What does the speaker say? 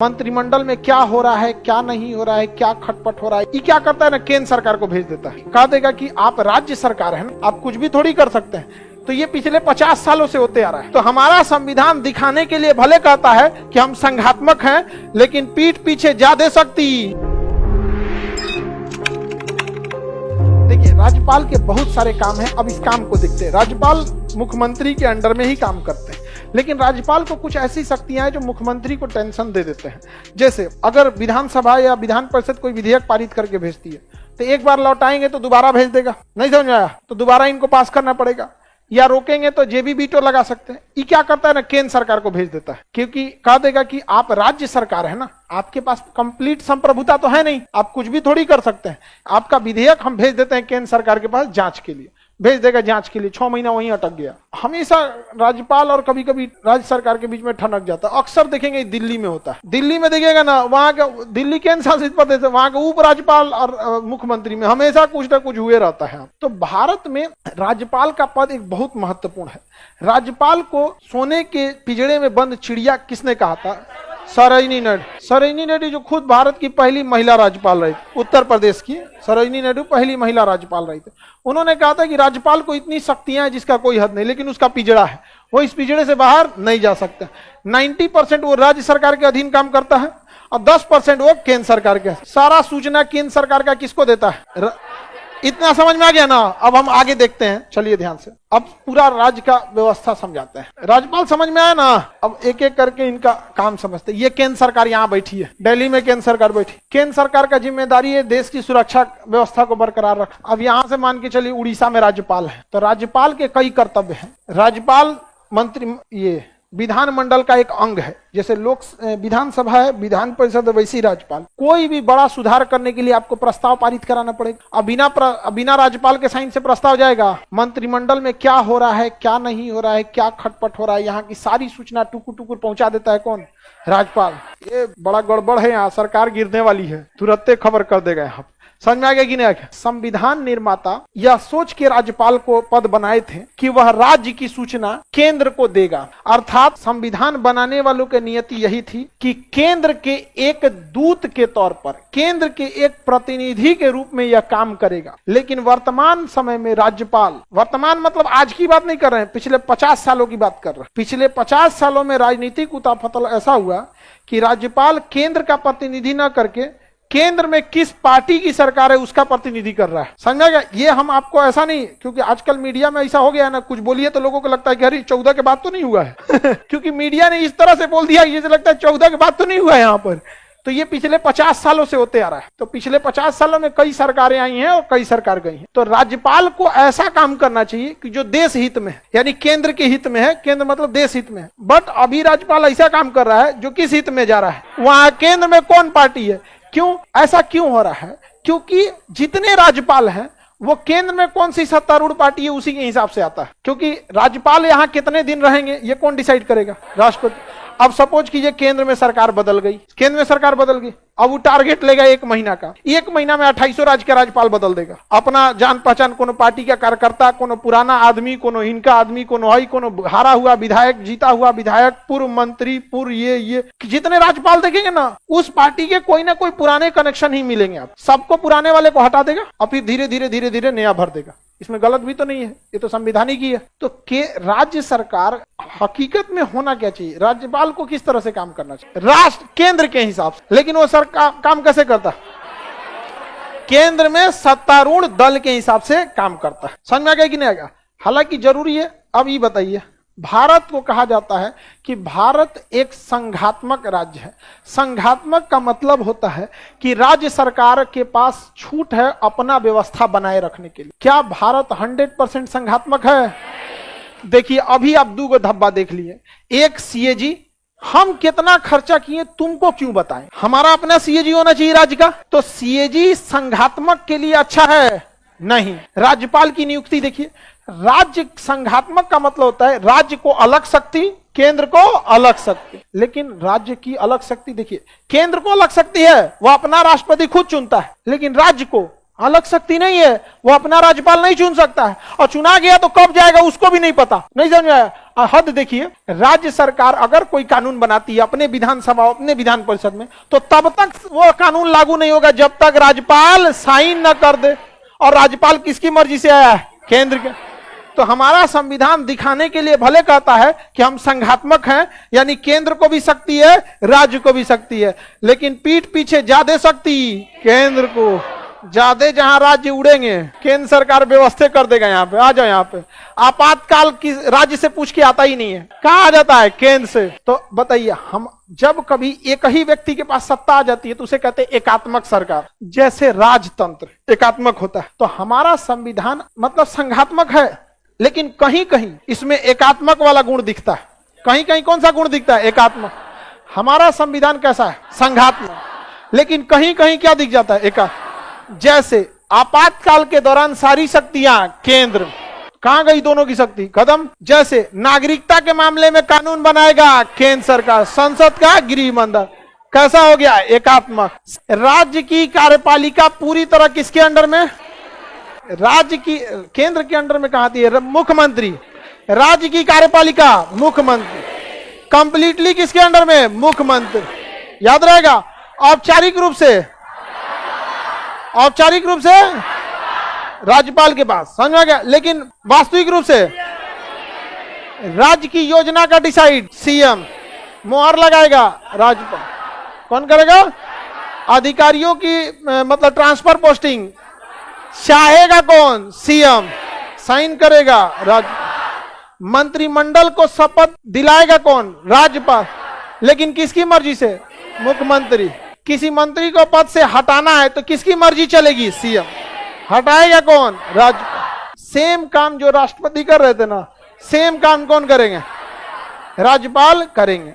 मंत्रिमंडल में क्या हो रहा है, क्या नहीं हो रहा है, क्या खटपट हो रहा है, ये क्या करता है ना, केंद्र सरकार को भेज देता है। कह देगा कि आप राज्य सरकार है ना, आप कुछ भी थोड़ी कर सकते हैं। तो ये पिछले 50 सालों से होते आ रहा है। तो हमारा संविधान दिखाने के लिए भले कहता है कि हम संघात्मक हैं, लेकिन पीठ पीछे जा दे सकती। देखिए, राज्यपाल के बहुत सारे काम हैं। अब इस काम को देखते हैं। राज्यपाल मुख्यमंत्री के अंडर में ही काम करते हैं, लेकिन राज्यपाल को कुछ ऐसी शक्तियां हैं जो मुख्यमंत्री को टेंशन दे देते हैं। जैसे अगर विधानसभा या विधान परिषद कोई विधेयक पारित करके भेजती है, तो एक बार लौटाएंगे तो दोबारा भेज देगा, नहीं समझ आया तो दोबारा इनको पास करना पड़ेगा, या रोकेंगे तो जेबी वीटो लगा सकते हैं। ये क्या करता है ना, केंद्र सरकार को भेज देता है, क्योंकि कह देगा कि आप राज्य सरकार है ना, आपके पास कंप्लीट संप्रभुता तो है नहीं, आप कुछ भी थोड़ी कर सकते हैं। आपका विधेयक हम भेज देते हैं केंद्र सरकार के पास, जांच के लिए भेज देगा, जांच के लिए 6 महीना वहीं अटक गया। हमेशा राज्यपाल और कभी कभी राज्य सरकार के बीच में ठनक जाता है। अक्सर देखेंगे दिल्ली में होता है। दिल्ली में देखिएगा ना, वहां का दिल्ली केंद्र शासित प्रदेश है, वहां के उपराज्यपाल और मुख्यमंत्री में हमेशा कुछ ना कुछ हुए रहता है। तो भारत में राज्यपाल का पद एक बहुत महत्वपूर्ण है। राज्यपाल को सोने के पिंजड़े में बंद चिड़िया किसने कहा था? सरोजिनी नायडू। सरोजिनी नायडू जो खुद भारत की पहली महिला राज्यपाल रही, उत्तर प्रदेश की सरोजिनी नायडू पहली महिला राज्यपाल रही थी। उन्होंने कहा था कि राज्यपाल को इतनी शक्तियां हैं जिसका कोई हद नहीं, लेकिन उसका पिंजड़ा है, वो इस पिंजड़े से बाहर नहीं जा सकता। 90% वो राज्य सरकार के अधीन काम करता है और 10% वो केंद्र सरकार के। सारा सूचना केंद्र सरकार का किसको देता है? इतना समझ में आ गया ना? अब हम आगे देखते हैं, चलिए ध्यान से। अब पूरा राज्य का व्यवस्था समझाते हैं। राज्यपाल समझ में आया ना? अब एक एक करके इनका काम समझते हैं। ये केंद्र सरकार यहाँ बैठी है, दिल्ली में केंद्र सरकार बैठी। केंद्र सरकार का जिम्मेदारी है देश की सुरक्षा व्यवस्था को बरकरार रखना। अब यहाँ से मान के चलिए उड़ीसा में राज्यपाल है, तो राज्यपाल के कई कर्तव्य हैं। राज्यपाल मंत्री ये विधानमंडल का एक अंग है। जैसे लोक विधानसभा है, विधान परिषद, वैसी राज्यपाल। कोई भी बड़ा सुधार करने के लिए आपको प्रस्ताव पारित कराना पड़ेगा। अब बिना राज्यपाल के साइन से प्रस्ताव जाएगा? मंत्रिमंडल में क्या हो रहा है, क्या नहीं हो रहा है, क्या खटपट हो रहा है, यहाँ की सारी सूचना टुकुर टुकुर पहुंचा देता है कौन? राज्यपाल। ये बड़ा गड़बड़ है, यहाँ सरकार गिरने वाली है, तुरंत खबर कर देगा। यहाँ समझ में आ गया कि नहीं आ गया? संविधान निर्माता यह सोच के राज्यपाल को पद बनाए थे कि वह राज्य की सूचना केंद्र को देगा। अर्थात संविधान बनाने वालों की नियति यही थी कि केंद्र के एक दूत के तौर पर, केंद्र के एक प्रतिनिधि के रूप में यह काम करेगा। लेकिन वर्तमान समय में राज्यपाल, वर्तमान मतलब आज की बात नहीं कर रहे हैं, पिछले 50 सालों की बात कर रहे हैं। पिछले 50 सालों में राजनीतिक उथल-पुथल ऐसा हुआ कि राज्यपाल केंद्र का प्रतिनिधि न करके केंद्र में किस पार्टी की सरकार है उसका प्रतिनिधि कर रहा है। समझा गया? ये हम आपको ऐसा नहीं, क्योंकि आजकल मीडिया में ऐसा हो गया है ना, कुछ बोलिए तो लोगों को लगता है कि अरे 14 के बाद तो नहीं हुआ है क्योंकि मीडिया ने इस तरह से बोल दिया, ये लगता है 14 के बाद तो नहीं हुआ है यहाँ पर। तो ये पिछले 50 सालों से होते आ रहा है। तो पिछले 50 सालों में कई सरकारें आई हैं और कई सरकार गई हैं। तो राज्यपाल को ऐसा काम करना चाहिए कि जो देश हित में है, यानी केंद्र के हित में है, केंद्र मतलब देश हित में है। बट अभी राज्यपाल ऐसा काम कर रहा है जो किस हित में जा रहा है? वहां केंद्र में कौन पार्टी है? क्यों ऐसा क्यों हो रहा है? क्योंकि जितने राज्यपाल हैं वो केंद्र में कौन सी सत्तारूढ़ पार्टी है उसी के हिसाब से आता है। क्योंकि राज्यपाल यहाँ कितने दिन रहेंगे ये कौन डिसाइड करेगा? राष्ट्रपति। अब सपोज कीजिए केंद्र में सरकार बदल गई, केंद्र में सरकार बदल गई, अब वो टारगेट लेगा 1 महीना का। 1 महीना में 28 राज्य का राज्यपाल बदल देगा। अपना जान पहचान, कोनो पार्टी का कार्यकर्ता, कोनो पुराना आदमी, कोनो इनका आदमी, कोनो हई, कोनो हारा हुआ विधायक, जीता हुआ विधायक, पूर्व मंत्री, पूर्व ये जितने राज्यपाल देखेंगे ना, उस पार्टी के कोई ना कोई पुराने कनेक्शन ही मिलेंगे। आप सबको पुराने वाले को हटा देगा और फिर धीरे धीरे नया भर देगा। इसमें गलत भी तो नहीं है, ये तो संवैधानिक ही है। तो राज्य सरकार हकीकत में होना क्या चाहिए? राज्यपाल को किस तरह से काम करना चाहिए? राष्ट्र केंद्र के हिसाब से। लेकिन वो काम कैसे करता? केंद्र में सत्तारूढ़ दल के हिसाब से काम करता है। समझ में आ गया कि नहीं आ गया? हालांकि जरूरी है। अब ये बताइए, भारत को कहा जाता है कि भारत एक संघात्मक राज्य है। संघात्मक का मतलब होता है कि राज्य सरकार के पास छूट है अपना व्यवस्था बनाए रखने के लिए। क्या भारत 100% संघात्मक है? देखिए, अभी आप 2 धब्बा देख लिए। एक सीएजी, हम कितना खर्चा किए तुमको क्यों बताएं? हमारा अपना सीएजी होना चाहिए राज्य का। तो सीएजी संघात्मक के लिए अच्छा है? नहीं। राज्यपाल की नियुक्ति देखिए, राज्य संघात्मक का मतलब होता है राज्य को अलग शक्ति, केंद्र को अलग शक्ति। लेकिन राज्य की अलग शक्ति देखिए, केंद्र को अलग शक्ति है, वह अपना राष्ट्रपति खुद चुनता है, लेकिन राज्य को अलग शक्ति नहीं है, वो अपना राज्यपाल नहीं चुन सकता है, और चुना गया तो कब जाएगा उसको भी नहीं पता। नहीं समझ आया? हद देखिए, राज्य सरकार अगर कोई कानून बनाती है अपने विधानसभा अपने विधान परिषद में, तो तब तक वो कानून लागू नहीं होगा जब तक राज्यपाल साइन न कर दे। और राज्यपाल किसकी मर्जी से आया है? केंद्र के। तो हमारा संविधान दिखाने के लिए भले कहता है कि हम संघात्मक हैं, यानी केंद्र को भी शक्ति है राज्य को भी शक्ति है, लेकिन पीठ पीछे ज्यादा शक्ति केंद्र को, ज्यादा जहां राज्य उड़ेंगे केंद्र सरकार व्यवस्था कर देगा। यहाँ पे आ जाओ, यहाँ पे आपातकाल की राज्य से पूछ के आता ही नहीं है, कहाँ आ जाता है? केंद्र से। तो बताइए, हम जब कभी एक ही व्यक्ति के पास सत्ता आ जाती है तो उसे कहते हैं एकात्मक सरकार। जैसे राजतंत्र एकात्मक होता है, तो हमारा संविधान मतलब संघात्मक है, लेकिन कहीं कहीं इसमें एकात्मक वाला गुण दिखता है। कहीं कहीं कौन सा गुण दिखता है? एकात्मक। हमारा संविधान कैसा है? संघात्मक। लेकिन कहीं कहीं क्या दिख जाता है? एकात्मक। जैसे आपातकाल के दौरान सारी शक्तियां केंद्र, कहां गई दोनों की शक्ति? खत्म। जैसे नागरिकता के मामले में कानून बनाएगा केंद्र सरकार, संसद का गृह मंत्री, कैसा हो गया? एकात्मक। राज्य की कार्यपालिका पूरी तरह किसके अंडर में? राज्य की, केंद्र के अंडर में कहां आती है? मुख्यमंत्री। राज्य की कार्यपालिका मुख्यमंत्री, कंप्लीटली किसके अंडर में? मुख्यमंत्री। याद रहेगा। औपचारिक रूप से राज्यपाल के पास, समझ में गया। लेकिन वास्तविक रूप से राज्य की योजना का डिसाइड सीएम, मुहर लगाएगा राज्यपाल। कौन करेगा? अधिकारियों की मतलब ट्रांसफर पोस्टिंग चाहेगा कौन? सीएम। साइन करेगा राज्य। मंत्रिमंडल को शपथ दिलाएगा कौन? राज्यपाल। लेकिन किसकी मर्जी से? मुख्यमंत्री। किसी मंत्री को पद से हटाना है तो किसकी मर्जी चलेगी? सीएम। हटाएगा कौन? राज्यपाल। सेम काम जो राष्ट्रपति कर रहे थे ना, सेम काम कौन करेंगे? राज्यपाल करेंगे।